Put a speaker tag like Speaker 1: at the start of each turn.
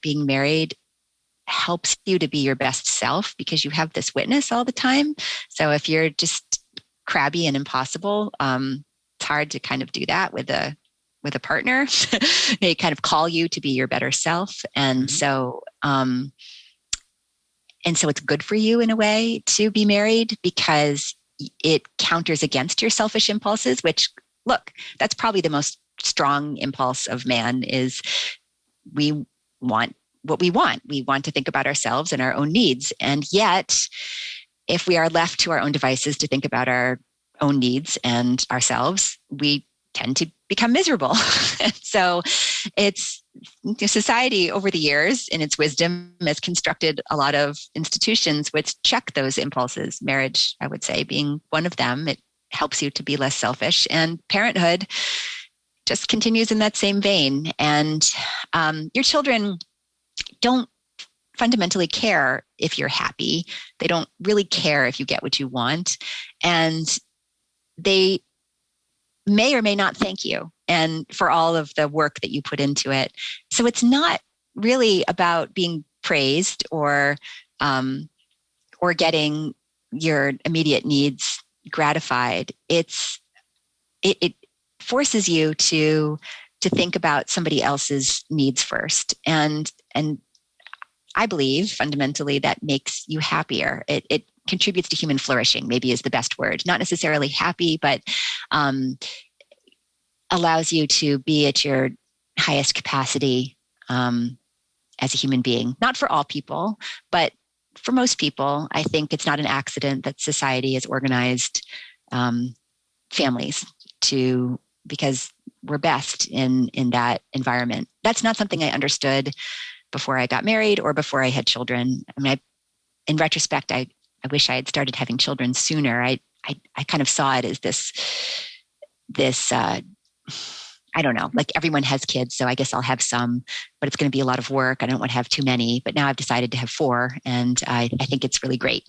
Speaker 1: being married helps you to be your best self because you have this witness all the time. So if you're just crabby and impossible, it's hard to kind of do that with a partner. They kind of call you to be your better self. And so it's good for you in a way to be married because it counters against your selfish impulses, which, look, that's probably the most strong impulse of man is we want what we want. We want to think about ourselves and our own needs. And yet, if we are left to our own devices to think about our own needs and ourselves, we tend to become miserable. And so it's society over the years in its wisdom has constructed a lot of institutions which check those impulses. Marriage, I would say, being one of them. It helps you to be less selfish, and parenthood just continues in that same vein. And your children don't fundamentally care if you're happy. They don't really care if you get what you want. And they may or may not thank you and for all of the work that you put into it. So it's not really about being praised or getting your immediate needs gratified. It forces you to think about somebody else's needs first. And I believe fundamentally that makes you happier. It contributes to human flourishing, maybe is the best word. Not necessarily happy, but allows you to be at your highest capacity as a human being. Not for all people, but for most people. I think it's not an accident that society has organized families because we're best in that environment. That's not something I understood before I got married or before I had children. I mean, in retrospect, I wish I had started having children sooner. I kind of saw it as this I don't know, like everyone has kids, so I guess I'll have some, but it's going to be a lot of work. I don't want to have too many, but now I've decided to have 4, and I think it's really great.